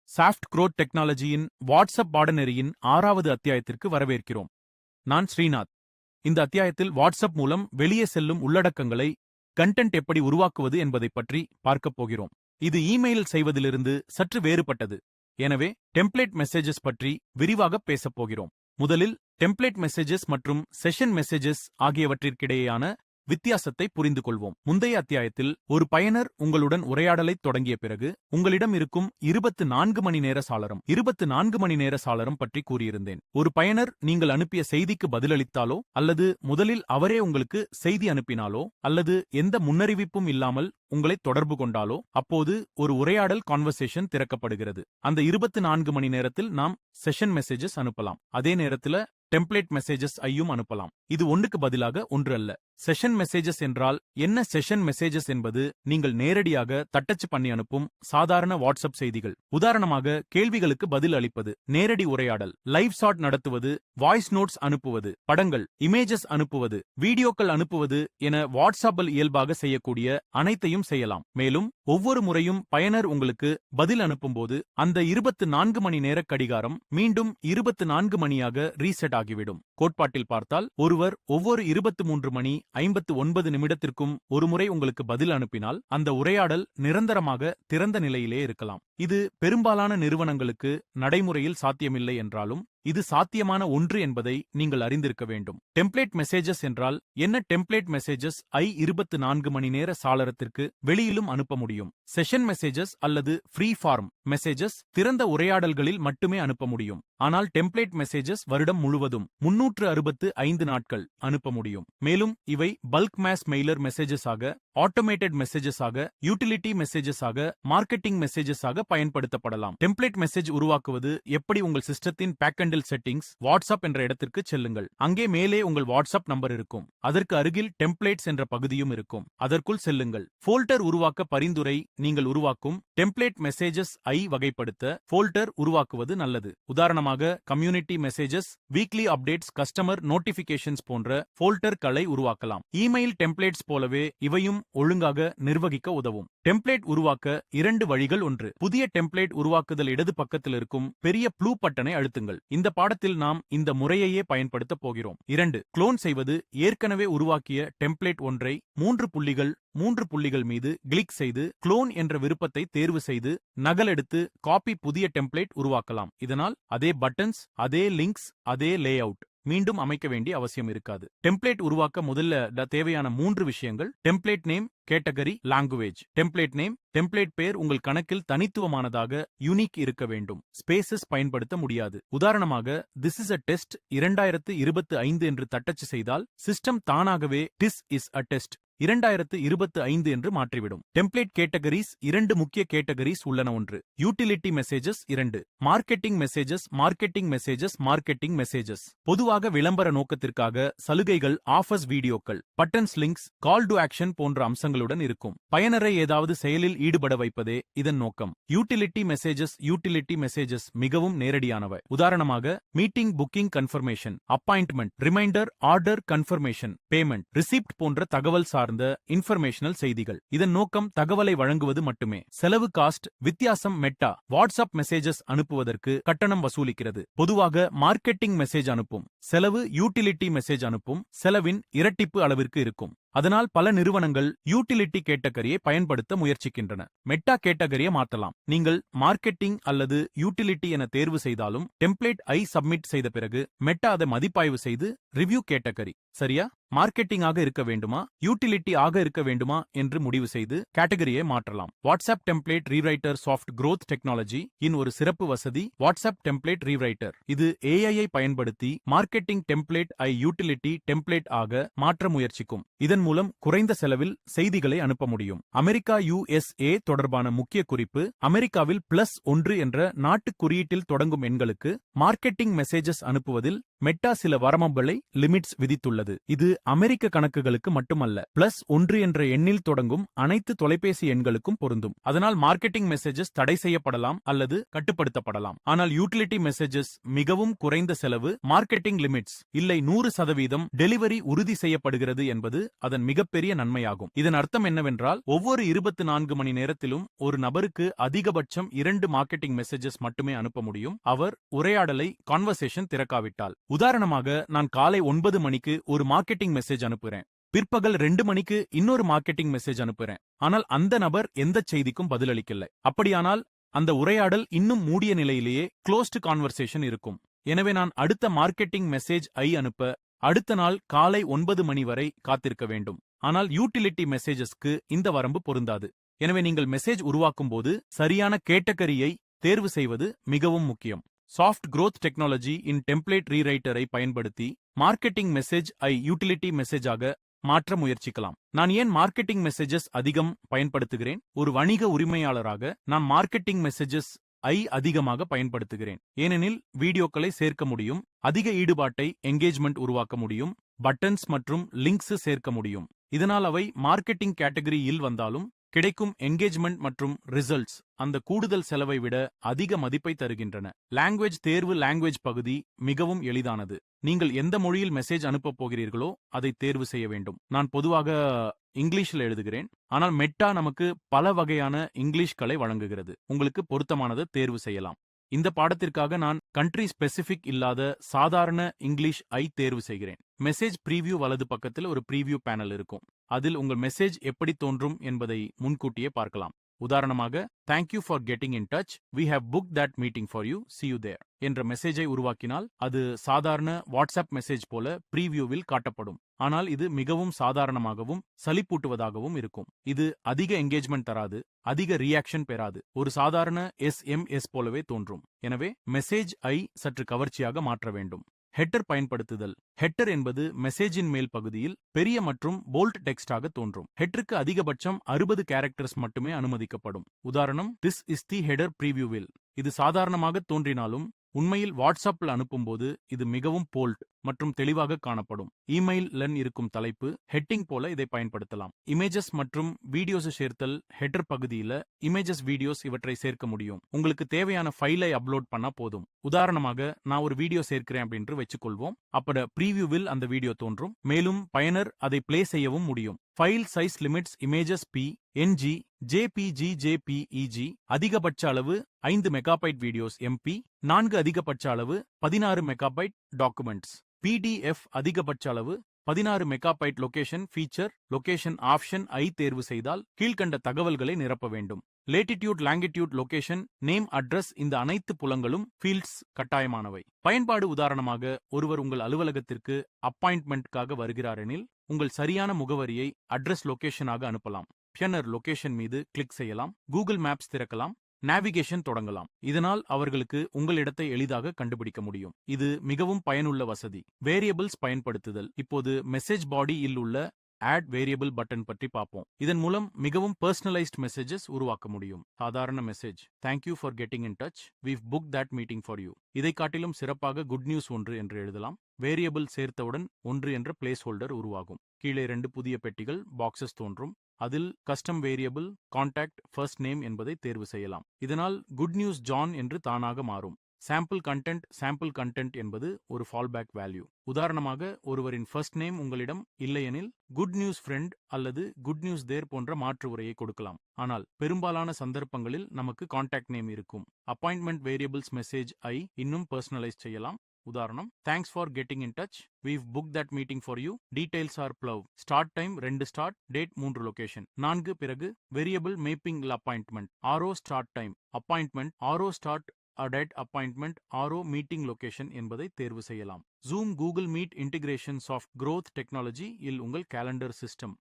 Soft growth டெக்னாலஜியின் WhatsApp பாடநெறியின் 6வது அத்தியாயத்திற்கு வரவேற்கிறோம். நான் ஸ்ரீநாத். இந்த அத்தியாயத்தில் வாட்ஸ்அப் மூலம் வெளியே செல்லும் உள்ளடக்கங்களை கண்டென்ட் எப்படி உருவாக்குவது என்பதைப் பற்றி பார்க்கப் போகிறோம். இது இமெயில் செய்வதிலிருந்து சற்று வேறுபட்டது. எனவே டெம்ப்ளேட் மெசேஜஸ் பற்றி விரிவாக பேசப் போகிறோம். முதலில் டெம்ப்ளேட் மெசேஜஸ் மற்றும் செஷன் மெசேஜஸ் ஆகியவற்றிற்கிடையேயான வித்தியாசத்தை புரிந்து கொள்வோம். முந்தைய அத்தியாயத்தில் ஒரு பயனர் உங்களுடன் உரையாடலைத் தொடங்கிய பிறகு உங்களிடம் இருக்கும் 24 மணி நேர சாளரம் 24 மணி நேர சாளரம் பற்றி கூறியிருந்தேன். ஒரு பயனர் நீங்கள் அனுப்பிய செய்திக்கு பதிலளித்தாலோ அல்லது முதலில் அவரே உங்களுக்கு செய்தி அனுப்பினாலோ அல்லது எந்த முன்னறிவிப்பும் இல்லாமல் உங்களை தொடர்பு கொண்டாலோ அப்போது ஒரு உரையாடல் கான்வர்சேஷன் திறக்கப்படுகிறது. அந்த 24 மணி நேரத்தில் நாம் செஷன் மெசேஜஸ் அனுப்பலாம். அதே நேரத்தில் டெம்ப்ளேட் மெசேஜஸ் ஐயும் அனுப்பலாம். இது ஒன்றுக்கு பதிலாக ஒன்று அல்ல. செஷன் மெசேஜஸ் என்றால் என்ன? செஷன் மெசேஜஸ் என்பது நீங்கள் நேரடியாக தட்டச்சு பண்ணி அனுப்பும் சாதாரண வாட்ஸ்அப் செய்திகள். உதாரணமாக கேள்விகளுக்கு பதில் அளிப்பது, நேரடி உரையாடல், லைவ் ஷாட் நடத்துவது, வாய்ஸ் நோட்ஸ் அனுப்புவது, படங்கள், இமேஜஸ் அனுப்புவது, வீடியோக்கள் அனுப்புவது என வாட்ஸ்அப்பில் இயல்பாக செய்யக்கூடிய அனைத்தையும் செய்யலாம். மேலும் ஒவ்வொரு முறையும் பயனர் உங்களுக்கு பதில் அனுப்பும்போது அந்த 24 மணி நேர கடிகாரம் மீண்டும் 24 மணியாக ரீசெட் ஆகிவிடும். கோட்பாட்டில் பார்த்தால் ஒருவர் ஒவ்வொரு 23 மணி 59 நிமிடத்திற்கும் ஒருமுறை உங்களுக்கு பதில் அனுப்பினால் அந்த உரையாடல் நிரந்தரமாக திறந்த நிலையிலே இருக்கலாம். இது பெரும்பாலான நிறுவனங்களுக்கு நடைமுறையில் சாத்தியமில்லை என்றாலும் இது சாத்தியமான ஒன்று என்பதை நீங்கள் அறிந்திருக்க வேண்டும். டெம்ப்ளேட் மெசேஜஸ் என்றால் என்ன? டெம்ப்ளேட் மெசேஜஸ் 24 மணி நேர சாளரத்திற்கு வெளியிலும் அனுப்ப முடியும். செஷன் மெசேஜஸ் அல்லது ஃப்ரீ ஃபார்ம் மெசேஜஸ் திறந்த உரையாடல்களில் மட்டுமே அனுப்ப முடியும். ஆனால் டெம்ப்ளேட் மெசேஜஸ் வருடம் முழுவதும் 365 நாட்கள் அனுப்ப முடியும். மேலும் இவை பல்க் மாஸ் மெயிலர் மெசேஜஸ் ஆக, ஆட்டோமேட்டட் மெசேஜஸ் ஆக, யூட்டிலிட்டி மெசேஜஸ் ஆக, மார்க்கெட்டிங் மெசேஜஸ் ஆக பயன்படுத்தப்படலாம். டெம்ப்ளேட் மெசேஜ் உருவாக்குவது எப்படி? உங்கள் சிஸ்டத்தின் பேக்கெண்டில் செட்டிங்ஸ் வாட்ஸ்அப் என்ற இடத்திற்கு செல்லுங்கள். அங்கே மேலே உங்கள் வாட்ஸ்அப் நம்பர் இருக்கும். அதற்கு அருகில் டெம்ப்ளேட்ஸ் என்ற பகுதியும் இருக்கும். அதற்குள் செல்லுங்கள். ஃபோல்டர் உருவாக்க பரிந்துரை. நீங்கள் உருவாக்கும் டெம்ப்ளேட் மெசேஜஸ் ஐ வகைப்படுத்த ஃபோல்டர் உருவாக்குவது நல்லது. உதாரணமாக community messages, weekly updates, customer notifications போன்ற ஃபோல்டர்களை உருவாக்கலாம். இமெயில் டெம்ப்ளேட்ஸ் போலவே இவையும் ஒழுங்காக நிர்வகிக்க உதவும். டெம்ப்ளேட் உருவாக்க 2 வழிகள். ஒன்று, புதிய டெம்ப்ளேட் உருவாக்குதல். இடது பக்கத்தில் இருக்கும் பெரிய ப்ளூ பட்டனை அழுத்துங்கள். இந்த பாடத்தில் நாம் இந்த முறையையே பயன்படுத்த போகிறோம். 2, குளோன் செய்வது. ஏற்கனவே உருவாக்கிய டெம்ப்ளேட் ஒன்றை 3 புள்ளிகள் மீது கிளிக் செய்து குளோன் என்ற விருப்பத்தை தேர்வு செய்து நகலெடுத்து காப்பி புதிய டெம்ப்ளேட் உருவாக்கலாம். இதனால் அதே பட்டன்ஸ், அதே லிங்க்ஸ், அதே லேஅவுட் மீண்டும் அமைக்க வேண்டிய அவசியம் இருக்காது. டெம்ப்ளேட் உருவாக்க முதல்ல தேவையான 3 விஷயங்கள். Template name, category, language. Template name, template பேர் உங்கள் கணக்கில் தனித்துவமானதாக யூனிக் இருக்க வேண்டும். ஸ்பேசஸ் பயன்படுத்த முடியாது. உதாரணமாக திஸ் இஸ் அ டெஸ்ட் 2025 என்று தட்டச்சு செய்தால் சிஸ்டம் தானாகவே திஸ் இஸ் அ டெஸ்ட் 2025 என்று மாற்றிவிடும். Template categories. 2 முக்கிய கேட்டகரிஸ் உள்ளன. ஒன்று, utility messages. 2, marketing messages. Marketing messages பொதுவாக விளம்பர நோக்கத்திற்காக சலுகைகள், ஆஃபர்ஸ், வீடியோக்கள், buttons, links, call to action போன்ற அம்சங்களுடன் இருக்கும். பயனரை ஏதாவது செயலில் ஈடுபட வைப்பதே இதன் நோக்கம். யூட்டிலிட்டி மெசேஜஸ் மிகவும் நேரடியானவை. உதாரணமாக meeting booking confirmation, appointment, reminder, order confirmation, payment, receipt போன்ற தகவல் சார்ந்த இன்ஃபர்மேஷனல் செய்திகள். இதன் நோக்கம் தகவலை வழங்குவது மட்டுமே. செலவு, காஸ்ட் வித்தியாசம். மெட்டா வாட்ஸ்அப் மெசேஜஸ் அனுப்புவதற்கு கட்டணம் வசூலிக்கிறது. பொதுவாக மார்க்கெட்டிங் மெசேஜ் அனுப்பும் செலவு யூட்டிலிட்டி மெசேஜ் அனுப்பும் செலவின் இரட்டிப்பு அளவிற்கு இருக்கும். அதனால் பல நிறுவனங்கள் யூட்டிலிட்டி கேட்டகரியை பயன்படுத்த முயற்சிக்கின்றன. மெட்டா கேட்டகரியை மாற்றலாம். நீங்கள் மார்க்கெட்டிங் அல்லது யூட்டிலிட்டி என தேர்வு செய்தாலும் டெம்ப்ளேட் ஐ சப்மிட் செய்த பிறகு மெட்டா அதை மதிப்பாய்வு செய்து ரிவ்யூ கேட்டகரி சரியா, மார்க்கெட்டிங் ஆக இருக்க வேண்டுமா, யூட்டிலிட்டி ஆக இருக்க வேண்டுமா என்று முடிவு செய்து கேட்டகரியை மாற்றலாம். WhatsApp template rewriter soft growth technology இன் ஒரு சிறப்பு வசதி வாட்ஸ்அப் டெம்ப்ளேட் ரீரைட்டர். இது ஏஐ பயன்படுத்தி மார்க்கெட்டிங் டெம்ப்ளேட் ஐ யூட்டிலிட்டி டெம்ப்ளேட் ஆக மாற்ற முயற்சிக்கும். இதன் மூலம் குறைந்த செலவில் செய்திகளை அனுப்ப முடியும். அமெரிக்கா USA தொடர்பான முக்கிய குறிப்பு. அமெரிக்காவில் +1 என்ற நாட்டு குறியீட்டில் தொடங்கும் எண்களுக்கு மார்க்கெட்டிங் மெசேஜஸ் அனுப்புவதில் மெட்டா சில வரம்புகளை லிமிட்ஸ் விதித்துள்ளது. இது அமெரிக்க கணக்குகளுக்கு மட்டுமல்ல, +1 என்ற எண்ணில் தொடங்கும் அனைத்து தொலைபேசி எண்களுக்கும் பொருந்தும். அதனால் மார்க்கெட்டிங் மெசேஜஸ் தடை செய்யப்படலாம் அல்லது கட்டுப்படுத்தப்படலாம். ஆனால் யூட்டிலிட்டி மெசேஜஸ் மிகவும் குறைந்த செலவு, மார்க்கெட்டிங் லிமிட்ஸ் இல்லை 100% டெலிவரி உறுதி செய்யப்படுகிறது என்பது அதன் மிகப்பெரிய நன்மையாகும். இதன் அர்த்தம் என்னவென்றால், ஒவ்வொரு 24 மணி நேரத்திலும் ஒரு நபருக்கு அதிகபட்சம் 2 மார்க்கெட்டிங் மெசேஜஸ் மட்டுமே அனுப்ப முடியும், அவர் உரையாடலை கான்வர்சேஷன் திறக்காவிட்டால். உதாரணமாக, நான் காலை 9 மணிக்கு ஒரு மார்க்கெட்டிங் மெசேஜ் அனுப்புறேன். பிற்பகல் 2 மணிக்கு இன்னொரு மார்க்கெட்டிங் மெசேஜ் அனுப்புறேன். ஆனால் அந்த நபர் எந்த செய்திக்கும் பதிலளிக்கல. அப்படியானால் அந்த உரையாடல் இன்னும் மூடிய நிலையிலேயே க்ளோஸ்டு கான்வர்சேஷன் இருக்கும். எனவே நான் அடுத்த மார்க்கெட்டிங் மெசேஜ் அனுப்ப அடுத்த நாள் காலை 9 மணி வரை காத்திருக்க வேண்டும். ஆனால் யூட்டிலிட்டி மெசேஜஸ்க்கு இந்த வரம்பு பொருந்தாது. எனவே நீங்கள் மெசேஜ் உருவாக்கும் போது சரியான கேட்டகரியை தேர்வு செய்வது மிகவும் முக்கியம். சாஃப்ட் growth டெக்னாலஜி இன் டெம்ப்ளேட் ரீரைட்டரை பயன்படுத்தி மார்க்கெட்டிங் மெசேஜ் யூட்டிலிட்டி மெசேஜாக மாற்ற முயற்சிக்கலாம். நான் ஏன் மார்க்கெட்டிங் மெசேஜஸ் அதிகம் பயன்படுத்துகிறேன்? ஒரு வணிக உரிமையாளராக நான் மார்க்கெட்டிங் மெசேஜஸ் அதிகமாக பயன்படுத்துகிறேன். ஏனெனில் வீடியோக்களை சேர்க்க முடியும், அதிக ஈடுபாட்டை என்கேஜ்மெண்ட் உருவாக்க முடியும், பட்டன்ஸ் மற்றும் லிங்க்ஸ் சேர்க்க முடியும். இதனால் அவை மார்க்கெட்டிங் கேட்டகரியில் வந்தாலும் கிடைக்கும் என்கேஜ்மெண்ட் மற்றும் ரிசல்ட்ஸ் அந்த கூடுதல் செலவை விட அதிக மதிப்பை தருகின்றன. லாங்குவேஜ் தேர்வு லாங்குவேஜ் பகுதி மிகவும் எளிதானது. நீங்கள் எந்த மொழியில் மெசேஜ் அனுப்பப் போகிறீர்களோ அதை தேர்வு செய்ய வேண்டும். நான் பொதுவாக இங்கிலீஷில் எழுதுகிறேன், ஆனால் மெட்டா நமக்கு பல வகையான இங்கிலீஷ்களை வழங்குகிறது. உங்களுக்கு பொருத்தமானதை தேர்வு செய்யலாம். இந்த பாடத்திற்காக நான் கண்ட்ரி ஸ்பெசிபிக் இல்லாத சாதாரண இங்கிலீஷ் தேர்வு செய்கிறேன். மெசேஜ் ப்ரீவியூ வலது பக்கத்தில் ஒரு ப்ரீவியூ பேனல் இருக்கும். அதில் உங்கள் மெசேஜ் எப்படி தோன்றும் என்பதை முன்கூட்டியே பார்க்கலாம். உதாரணமாக, thank you for getting in touch, we have book that meeting for you, see you there என்ற மெசேஜை உருவாக்கினால் அது சாதாரண வாட்ஸ்அப் மெசேஜ் போல ப்ரீவியூவில் காட்டப்படும். ஆனால் இது மிகவும் சாதாரணமாகவும் சலிப்பூட்டுவதாகவும் இருக்கும். இது அதிக என்கேஜ்மெண்ட் தராது, அதிக ரியாக்ஷன் பெறாது, ஒரு சாதாரண SMS போலவே தோன்றும். எனவே மெசேஜ் சற்று கவர்ச்சியாக மாற்ற வேண்டும். ஹெட்டர் பயன்படுத்துதல். ஹெட்டர் என்பது மெசேஜின் மேல் பகுதியில் பெரிய மற்றும் போல்ட் டெக்ஸ்டாக தோன்றும். ஹெட்டருக்கு அதிகபட்சம் 60 கேரக்டர்ஸ் மட்டுமே அனுமதிக்கப்படும். உதாரணம், திஸ் இஸ் தி ஹெடர் ப்ரீவியூவில். இது சாதாரணமாக தோன்றினாலும் உண்மையில் வாட்ஸ்அப்பில் அனுப்பும்போது இது மிகவும் போல்ட் மற்றும் தெளிவாக காணப்படும். இமெயில் இருக்கும் தலைப்பு ஹெட்டிங் போல இதை பயன்படுத்தலாம். இமேஜஸ் மற்றும் வீடியோஸ் சேர்த்தல். ஹெட்டர் பகுதியில இமேஜஸ், வீடியோஸ் இவற்றை சேர்க்க முடியும். உங்களுக்கு தேவையான ஃபைலை அப்லோட் பண்ணா போதும். உதாரணமாக, நான் ஒரு வீடியோ சேர்க்கிறேன் அப்படின்னு வச்சுக்கொள்வோம். அப்பட ப்ரீவியூவில் அந்த வீடியோ தோன்றும். மேலும் பயனர் அதை பிளே செய்யவும் முடியும். File size limits. Images PNG, JPG, JPEG அதிகபட்ச அளவு 5 மெகாபைட், வீடியோஸ் MP 4 அதிகபட்ச அளவு 16 மெகாபைட், டாக்குமெண்ட்ஸ் PDF அதிகபட்ச அளவு 16 megabyte. Location feature. Location option தேர்வு செய்தால் கீழ்கண்ட தகவல்களை நிரப்ப வேண்டும். Latitude, longitude, location, name, address இந்த அனைத்து புலங்களும் ஃபீல்ட்ஸ் கட்டாயமானவை. பயன்பாடு. உதாரணமாக, ஒருவர் உங்கள் அலுவலகத்திற்கு அப்பாயின்ட்மெண்ட்காக வருகிறாரெனில் உங்கள் சரியான முகவரியை அட்ரஸ் லொகேஷனாக அனுப்பலாம். பின்னர் லொகேஷன் மீது கிளிக் செய்யலாம். கூகுள் மேப்ஸ் திறக்கலாம். நேவிகேஷன் தொடங்கலாம். இதனால் அவர்களுக்கு உங்கள் இடத்தை எளிதாக கண்டுபிடிக்க முடியும். இது மிகவும் பயனுள்ள வசதி. வேரியபிள்ஸ் பயன்படுத்துதல். இப்போது மெசேஜ் பாடி இல் உள்ள ஆட் வேரியபிள் பட்டன் பற்றி பார்ப்போம். இதன் மூலம் மிகவும் பர்சனலைஸ்ட் மெசேஜஸ் உருவாக்க முடியும். சாதாரண message, thank you for getting in touch, we've booked that meeting for you. இதை காட்டிலும் சிறப்பாக குட் நியூஸ் 1 என்று எழுதலாம். வேரியபிள் சேர்த்தவுடன் 1 என்ற பிளேஸ் ஹோல்டர் உருவாகும். கீழே 2 புதிய பெட்டிகள், பாக்ஸஸ் தோன்றும். அதில் custom variable, contact, first name என்பதை தேர்வு செய்யலாம். இதனால் குட் நியூஸ் ஜான் என்று தானாக மாறும். சாம்பிள் கண்டென்ட் என்பது ஒரு ஃபால்பேக் வேல்யூ. உதாரணமாக, ஒருவரின் ஃபர்ஸ்ட் நேம் உங்களிடம் இல்லையெனில் குட் நியூஸ் ஃப்ரெண்ட் அல்லது குட் நியூஸ் தேர் போன்ற மாற்று உரையை கொடுக்கலாம். ஆனால் பெரும்பாலான சந்தர்ப்பங்களில் நமக்கு கான்டாக்ட் நேம் இருக்கும். அப்பாயின்ட்மெண்ட் வேரியபிள்ஸ் மெசேஜ் இன்னும் பர்சனலைஸ் செய்யலாம். உதாரணம், thanks for getting in touch, we've booked that meeting for you, details R plough, start time 2 start, date 3 location 4. பிறகு வேரியபிள் மேப்பிங் அப்பாயின்ட்மெண்ட், ஆரோ ஸ்டார்ட் டைம் அப்பாயின்ட்மெண்ட், ஆரோ start date appointment, ஆரோ meeting location என்பதை தேர்வு செய்யலாம். Zoom Google Meet integration soft growth technology இல் உங்கள் calendar system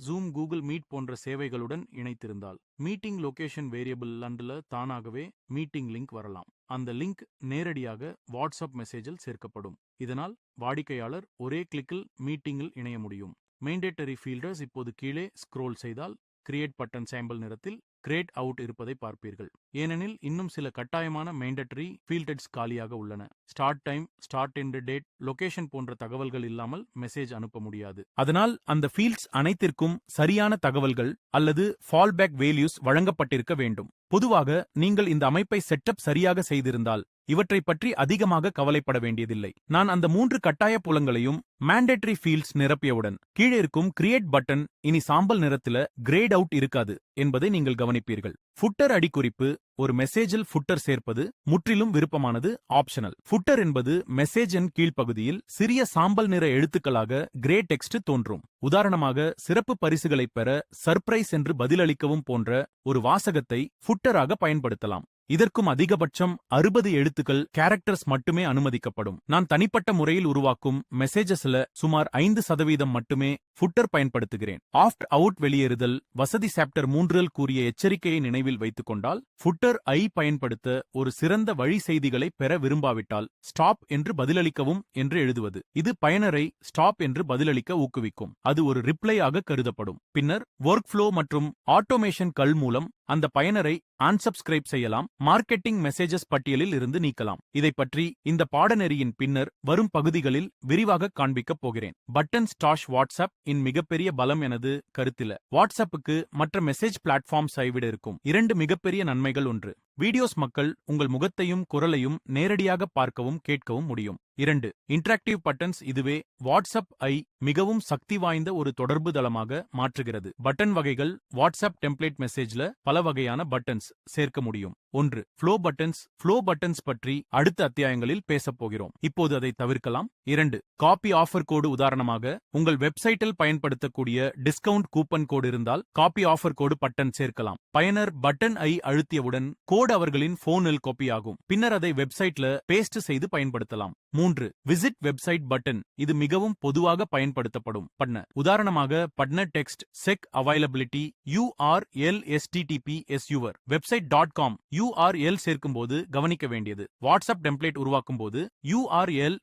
Zoom Google Meet போன்ற சேவைகளுடன் இணைத்திருந்தால் meeting location variable அண்டுல தானாகவே மீட்டிங் லிங்க் வரலாம். அந்த லிங்க் நேரடியாக வாட்ஸ்அப் மெசேஜில் சேர்க்கப்படும். இதனால் வாடிக்கையாளர் ஒரே கிளிக்கில் மீட்டிங்கில் இணைய முடியும். Mandatory fielders. இப்போது கீழே ஸ்க்ரோல் செய்தால் கிரியேட் பட்டன் சாம்பிள் நிறத்தில் கிரேட் அவுட் இருப்பதை பார்ப்பீர்கள். ஏனெனில் இன்னும் சில கட்டாயமான மேண்டட்டரி ஃபீல்டட்ஸ் காலியாக உள்ளன. Start time, start end date, location போன்ற தகவல்கள் இல்லாமல் மெசேஜ் அனுப்ப முடியாது. அதனால் அந்த ஃபீல்ட்ஸ் அனைத்திற்கும் சரியான தகவல்கள் அல்லது ஃபால்பேக் வேல்யூஸ் வழங்கப்பட்டிருக்க வேண்டும். பொதுவாக நீங்கள் இந்த அமைப்பை செட்டப் சரியாக செய்திருந்தால் இவற்றை பற்றி அதிகமாக கவலைப்பட வேண்டியதில்லை. நான் அந்த 3 கட்டாய புலங்களையும் மேண்டேட்டரி ஃபீல்ட்ஸ் நிரப்பியவுடன் கீழே இருக்கும் கிரியேட் பட்டன் இனி சாம்பல் நிறத்தில கிரேட் அவுட் இருக்காது என்பதை நீங்கள் கவனிப்பீர்கள். ஃபுட்டர் அடிக்குறிப்பு ஒரு மெசேஜில் ஃபுட்டர் சேர்ப்பது முற்றிலும் விருப்பமானது, ஆப்ஷனல். ஃபுட்டர் என்பது மெசேஜின் கீழ்ப்பகுதியில் சிறிய சாம்பல் நிற எழுத்துக்களாக கிரே டெக்ஸ்ட் தோன்றும். உதாரணமாக சிறப்பு பரிசுகளைப் பெற சர்ப்ரைஸ் என்று பதிலளிக்கவும் போன்ற ஒரு வாசகத்தை ஃபுட்டராக பயன்படுத்தலாம். இதற்கும் அதிகபட்சம் 60 எழுத்துக்கள் கேரக்டர்ஸ் மட்டுமே அனுமதிக்கப்படும். நான் தனிப்பட்ட முறையில் உருவாக்கும் மெசேஜஸ்ல சுமார் 5% மட்டுமே ஃபுட்டர் பயன்படுத்துகிறேன். ஆப்ட் அவுட் வெளியேறுதல் வசதி சாப்டர் 3 கூறிய எச்சரிக்கையை நினைவில் வைத்துக் கொண்டால் ஃபுட்டர் ஐ பயன்படுத்த ஒரு சிறந்த வழி செய்திகளை பெற விரும்பாவிட்டால் ஸ்டாப் என்று பதிலளிக்கவும் என்று எழுதுவது. இது பயனரை ஸ்டாப் என்று பதிலளிக்க ஊக்குவிக்கும். அது ஒரு ரிப்ளை ஆக கருதப்படும். பின்னர் ஒர்க் ஃப்ளோ மற்றும் ஆட்டோமேஷன் கள் மூலம் அந்த பயனரை அன்சப்ஸ்கிரைப் செய்யலாம், மார்க்கெட்டிங் மெசேஜஸ் பட்டியலில் இருந்து நீக்கலாம். இதை பற்றி இந்த பாடநெறியின் பின்னர் வரும் பகுதிகளில் விரிவாக காண்பிக்கப் போகிறேன். பட்டன் ஸ்டாஷ் வாட்ஸ்அப் இன் மிகப்பெரிய பலம் எனது கருத்தில. வாட்ஸ்அப்புக்கு மற்ற மெசேஜ் பிளாட்ஃபார்ம்ஸை விட இருக்கும் 2 மிகப்பெரிய நன்மைகள். ஒன்று, வீடியோஸ் மக்கள் உங்கள் முகத்தையும் குரலையும் நேரடியாக பார்க்கவும் கேட்கவும் முடியும். 2, இன்டராக்டிவ் பட்டன்ஸ் இதுவே வாட்ஸ்அப் ஐ மிகவும் சக்தி வாய்ந்த ஒரு தொடர்பு தளமாக மாற்றுகிறது. பட்டன் வகைகள் வாட்ஸ்அப் டெம்ப்ளேட் மெசேஜ்ல பல வகையான பட்டன்ஸ் சேர்க்க முடியும். 1, ஃப்ளோ பட்டன்ஸ். ஃப்ளோ பட்டன்ஸ் பற்றி அடுத்த அத்தியாயங்களில் பேசப் போகிறோம். இப்போது அதை தவிர்க்கலாம். 2, காப்பி ஆஃபர் கோடு. உதாரணமாக உங்கள் வெப்சைட்டில் பயன்படுத்தக்கூடிய டிஸ்கவுண்ட் கூப்பன் கோடு இருந்தால் காப்பி ஆஃபர் கோடு பட்டன் சேர்க்கலாம். பயனர் பட்டன் ஐ அழுத்தியவுடன் கோடு அவர்களின் போனில் காப்பி ஆகும். பின்னர் அதை வெப்சைட்ல பேஸ்ட் செய்து பயன்படுத்தலாம். 3, விசிட் வெப்சைட் பட்டன். இது மிகவும் பொதுவாக பயன்படுத்தப்படும் பட்ன. உதாரணமாக button text check availability URL HTTP SUR website.com URL சேர்க்கும்போது கவனிக்க வேண்டியது. வாட்ஸ்அப் டெம்ப்ளேட் உருவாக்கும் போது URL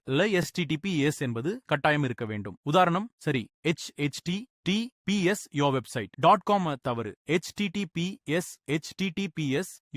HTTPS என்பது கட்டாயம் இருக்க வேண்டும். உதாரணம் சரி, HTTPS yourwebsite.com தவறு. HTTPS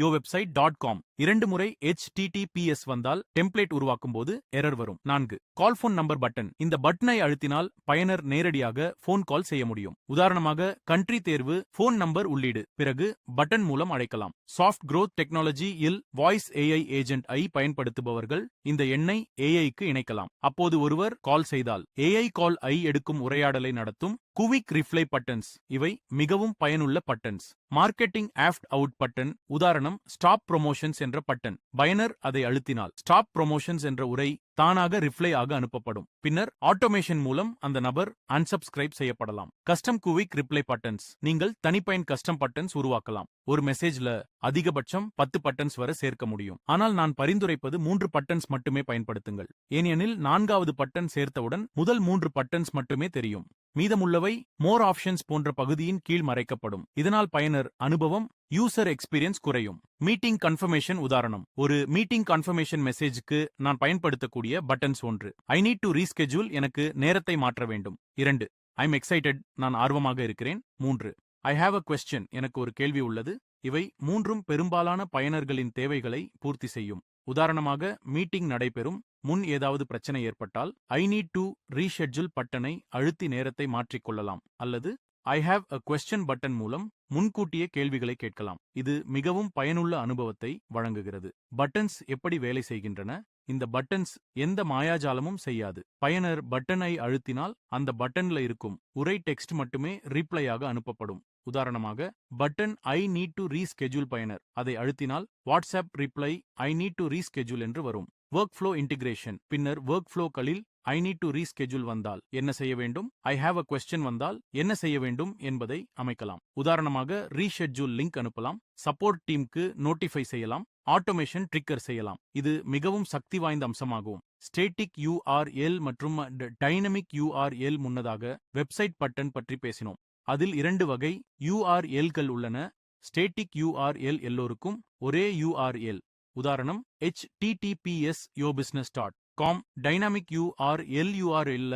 yourwebsite.com 2 முறை HTTPS வந்தால் டெம்ப்ளேட் உருவாக்கும் போது எரர் வரும். 4, கால் போன் நம்பர் பட்டன். இந்த பட்டனை அழுத்தினால் பயனர் நேரடியாக போன் கால் செய்ய முடியும். உதாரணமாக கண்ட்ரி தேர்வு, போன் நம்பர் உள்ளீடு, பிறகு பட்டன் மூலம் அழைக்கலாம். சாஃப்ட் growth டெக்னாலஜி இல் வாய்ஸ் AI ஏஜென்ட் ஐ பயன்படுத்துபவர்கள் இந்த எண்ணை AI-க்கு இணைக்கலாம். அப்போது ஒருவர் கால் செய்தால் AI கால் ஐ எடுக்கும் உரையாடலை நடத்தும். Quick reply buttons. இவை மிகவும் பயனுள்ள buttons. Marketing opt out button. உதாரணம் ஸ்டாப் ப்ரொமோஷன்ஸ் என்ற பட்டன். பயனர் அதை அழுத்தினால் ஸ்டாப் ப்ரொமோஷன்ஸ் என்ற உரை தானாக ரிப்ளை ஆக அனுப்பப்படும். பின்னர் ஆட்டோமேஷன் மூலம் அந்த நபர் அன்சப்ஸ்கிரைப் செய்யப்படலாம். Custom quick reply buttons. நீங்கள் தனிப்பயன் கஸ்டம் பட்டன்ஸ் உருவாக்கலாம். ஒரு மெசேஜ்ல அதிகபட்சம் 10 பட்டன்ஸ் வரை சேர்க்க முடியும். ஆனால் நான் பரிந்துரைப்பது 3 பட்டன்ஸ் மட்டுமே பயன்படுத்துங்கள். ஏனெனில் 4வது பட்டன் சேர்த்தவுடன் முதல் 3 பட்டன்ஸ் மட்டுமே தெரியும். மீதமுள்ளவை மோர் ஆப்ஷன்ஸ் போன்ற பகுதியின் கீழ் மறைக்கப்படும். இதனால் பயனர் அனுபவம் யூசர் எக்ஸ்பீரியன்ஸ் குறையும். Meeting confirmation. உதாரணம் ஒரு மீட்டிங் கன்ஃபர்மேஷன் மெசேஜுக்கு நான் பயன்படுத்தக்கூடிய buttons. 1, I need to reschedule. எனக்கு நேரத்தை மாற்ற வேண்டும். 2, ஐம் எக்ஸைட்டட். நான் ஆர்வமாக இருக்கிறேன். 3, ஐ ஹாவ் அ கொஸ்டின். எனக்கு ஒரு கேள்வி உள்ளது. இவை 3ம் பெரும்பாலான பயனர்களின் தேவைகளை பூர்த்தி செய்யும். உதாரணமாக மீட்டிங் நடைபெறும் முன் ஏதாவது பிரச்சனை ஏற்பட்டால் ஐ நீட் டு ரீஷெட்யூல் பட்டனை அழுத்தி நேரத்தை மாற்றிக்கொள்ளலாம். அல்லது I have a question button மூலம் முன்கூட்டியே கேள்விகளை கேட்கலாம். இது மிகவும் பயனுள்ள அனுபவத்தை வழங்குகிறது. பட்டன்ஸ் எப்படி வேலை செய்கின்றன? இந்த பட்டன்ஸ் எந்த மாயாஜாலமும் செய்யாது. பயனர் பட்டனை அழுத்தினால் அந்த பட்டன்ல இருக்கும் உரை டெக்ஸ்ட் மட்டுமே ரிப்ளையாக அனுப்பப்படும். உதாரணமாக button I need to reschedule. பயனர் அதை அழுத்தினால் WhatsApp reply I need to reschedule என்று வரும். Workflow integration. பின்னர் ஒர்க் ஃப்ளோக்களில் ஐ நீட் டு ரீஸ்கெட்யூல் வந்தால் என்ன செய்ய வேண்டும், ஐ ஹாவ் அ கொஸ்டின் வந்தால் என்ன செய்ய வேண்டும் என்பதை அமைக்கலாம். உதாரணமாக ரீஷெட்யூல் லிங்க் அனுப்பலாம், சப்போர்ட் டீமுக்கு நோட்டிஃபை செய்யலாம், ஆட்டோமேஷன் ட்ரிக்கர் செய்யலாம். இது மிகவும் சக்தி வாய்ந்த அம்சமாகும். ஸ்டேட்டிக் URL மற்றும் டைனமிக் URL. முன்னதாக வெப்சைட் பட்டன் பற்றி பேசினோம். அதில் 2 வகை URL-கள் உள்ளன. ஸ்டேட்டிக் URL எல்லோருக்கும் ஒரே URL. உதாரணம் HTTPS yourbusiness.com. டைனாமிக் URL URL-ல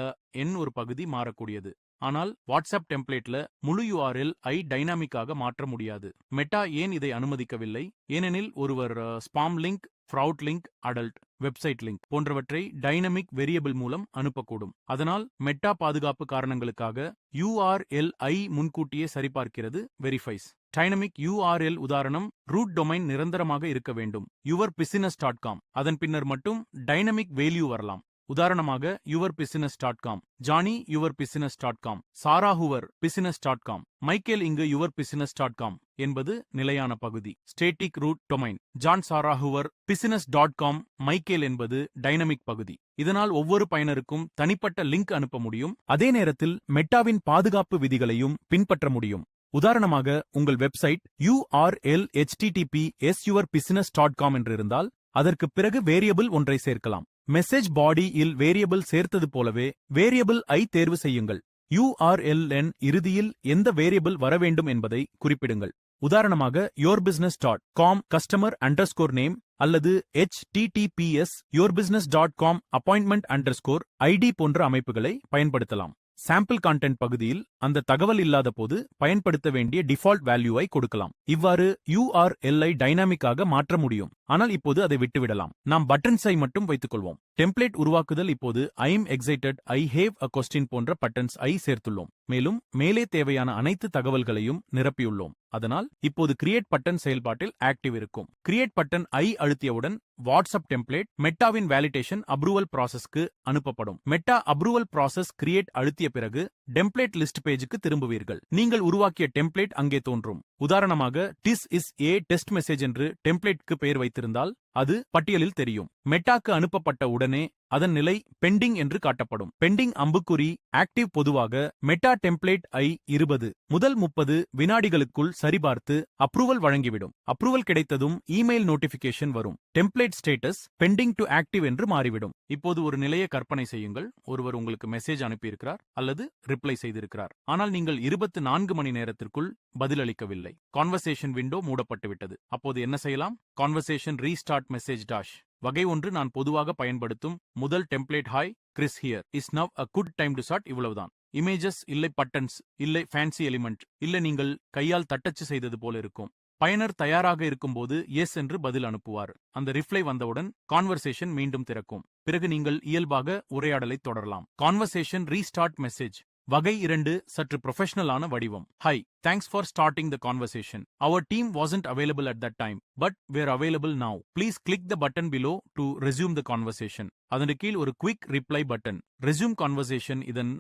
ஒரு பகுதி மாறக்கூடியது. ஆனால் வாட்ஸ்அப் டெம்ப்ளேட்ல முழு URL ஐ டைனாமிக்காக மாற்ற முடியாது. மெட்டா ஏன் இதை அனுமதிக்கவில்லை? ஏனெனில் ஒருவர் spam link, fraud link, adult website link போன்றவற்றை டைனமிக் வேரியபிள் மூலம் அனுப்பக்கூடும். அதனால் மெட்டா பாதுகாப்பு காரணங்களுக்காக URL ஐ முன்கூட்டியே சரிபார்க்கிறது, வெரிஃபைஸ். டைனமிக் URL உதாரணம் ரூட் டொமைன் நிரந்தரமாக இருக்க வேண்டும். yourbusiness.com. அதன் பின்னர் மட்டும் டைனமிக் வேல்யூ வரலாம். உதாரணமாக yourbusiness.com, ஜானி yourbusiness.com, சாரா ஹூவர் business.com, மைக்கேல் இங்கு yourbusiness.com என்பது நிலையான பகுதி. ஸ்டேட்டிக் ரூட் டொமைன் ஜான் சாரா ஹூவர் business.com, மைக்கேல் என்பது டைனமிக் பகுதி. இதனால் ஒவ்வொரு பயனருக்கும் தனிப்பட்ட லிங்க் அனுப்ப முடியும். அதே நேரத்தில் மெட்டாவின் பாதுகாப்பு விதிகளையும் பின்பற்ற முடியும். உதாரணமாக உங்கள் வெப்சைட் URL https yourbusiness.com என்று இருந்தால் அதற்கு பிறகு வேரியபிள் ஒன்றை சேர்க்கலாம். மெசேஜ் பாடி இல் வேரியபிள் சேர்த்தது போலவே வேரியபிள் ஐ தேர்வு செய்யுங்கள். URL என் இறுதியில் எந்த வேரியபிள் வர வேண்டும் என்பதை குறிப்பிடுங்கள். உதாரணமாக yourbusiness.com customer_name அல்லது https yourbusiness.com appointment_id போன்ற அமைப்புகளை பயன்படுத்தலாம். சாம்பிள் கான்டென்ட் பகுதியில் அந்த தகவல் இல்லாத போது பயன்படுத்த வேண்டிய டிஃபால்ட் வேல்யூவை கொடுக்கலாம். இவ்வாறு URL ஐ டைனாமிக்காக மாற்ற முடியும். ஆனால் இப்போது அதை விட்டுவிடலாம். நாம் பட்டன்ஸை மட்டும் வைத்துக்கொள்வோம். டெம்ப்ளேட் உருவாக்குதல் இப்போது I'm excited, I have a question போன்ற பட்டன்ஸ் ஐ சேர்த்துள்ளோம். மேலும் மேலே தேவையான அனைத்து தகவல்களையும் நிரப்பியுள்ளோம். அதனால் இப்போது கிரியேட் பட்டன் செயல்பாட்டில் ஆக்டிவ் இருக்கும். கிரியேட் பட்டன் ஐ அழுத்தியவுடன் வாட்ஸ்அப் டெம்ப்ளேட் மெட்டாவின் வேலிடேஷன் அப்ரூவல் ப்ராசஸ்க்கு அனுப்பப்படும். மெட்டா அப்ரூவல் ப்ராசஸ் கிரியேட் அழுத்திய பிறகு டெம்ப்ளேட் லிஸ்ட் பேஜுக்கு திரும்புவீர்கள். நீங்கள் உருவாக்கிய டெம்ப்ளேட் அங்கே தோன்றும். உதாரணமாக this is a test message என்று டெம்ப்ளேட்க்கு பெயர் வைத்திருந்தால் அது பட்டியலில் தெரியும். மெட்டாக்கு அனுப்பப்பட்ட உடனே அதன் நிலை பெண்டிங் என்று காட்டப்படும். பெண்டிங் அம்புக்குறி ஆக்டிவ். பொதுவாக மெட்டா டெம்ப்ளேட் ஐ 20 முதல் 30 வினாடிகளுக்குள் சரிபார்த்து அப்ரூவல் வழங்கிவிடும். அப்ரூவல் கிடைத்ததும் இமெயில் நோட்டிபிகேஷன் வரும். Template status pending to active என்று மாறிவிடும். இப்போது ஒரு நிலையை கற்பனை செய்யுங்கள். ஒருவர் உங்களுக்கு மெசேஜ் அனுப்பியிருக்கிறார் அல்லது ரிப்ளை செய்திருக்கிறார். ஆனால் நீங்கள் 24 மணி நேரத்திற்குள் பதிலளிக்கவில்லை. கான்வர்சேஷன் விண்டோ மூடப்பட்டுவிட்டது. அப்போது என்ன செய்யலாம்? Conversation restart message dash. வகை 1 நான் பொதுவாக பயன்படுத்தும் முதல் template. Hi Chris here, is now a good time to start. இவ்வளவுதான். இமேஜஸ் இல்லை, பட்டன்ஸ் இல்லை, ஃபேன்சி எலிமெண்ட் இல்லை, நீங்கள் கையால் தட்டச்சு செய்தது போல இருக்கும். பயனர் தயாராக இருக்கும்போது எஸ் என்று பதில் அனுப்புவார். அந்த ரிப்ளை வந்தவுடன் கான்வர்சேஷன் மீண்டும் திறக்கும். பிறகு நீங்கள் இயல்பாக உரையாடலை தொடரலாம். Conversation restart message. வகை 2 சற்று ப்ரொஃபஷனலான வடிவம். Hi, thanks for starting the conversation. Our team wasn't available at that time, but we're available now. Please click the button below to resume the conversation. அதன் கீழ் ஒரு quick reply button. Resume conversation. இதன்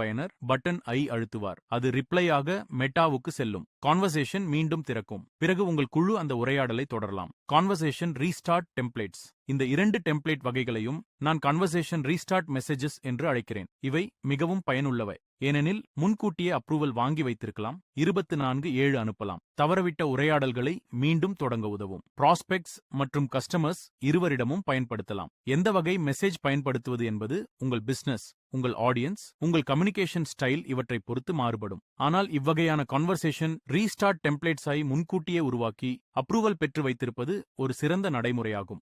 பயனர் button ஐ அழுத்துவார். அது ரிப்ளையாக மெட்டாவுக்கு செல்லும். Conversation மீண்டும் திறக்கும். பிறகு உங்கள் குழு அந்த உரையாடலை தொடரலாம். Conversation restart templates. இந்த 2 டெம்ப்ளேட் வகைகளையும் நான் கான்வர்சேஷன் ரீஸ்டார்ட் மெசேஜஸ் என்று அழைக்கிறேன். இவை மிகவும் பயனுள்ளவை. ஏனெனில் முன்கூட்டியே அப்ரூவல் வாங்கி வைத்திருக்கலாம். 24/7 அனுப்பலாம். தவறவிட்ட உரையாடல்களை மீண்டும் தொடங்க உதவும். ப்ராஸ்பெக்ட்ஸ் மற்றும் கஸ்டமர்ஸ் இருவரிடமும் பயன்படுத்தலாம். எந்த வகை மெசேஜ் பயன்படுத்துவது என்பது உங்கள் பிசினஸ், உங்கள் ஆடியன்ஸ், உங்கள் கம்யூனிகேஷன் ஸ்டைல் இவற்றை பொறுத்து மாறுபடும். ஆனால் இவ்வகையான கான்வர்சேஷன் ரீஸ்டார்ட் டெம்ப்ளேட்ஸை முன்கூட்டியே உருவாக்கி அப்ரூவல் பெற்று வைத்திருப்பது ஒரு சிறந்த நடைமுறையாகும்.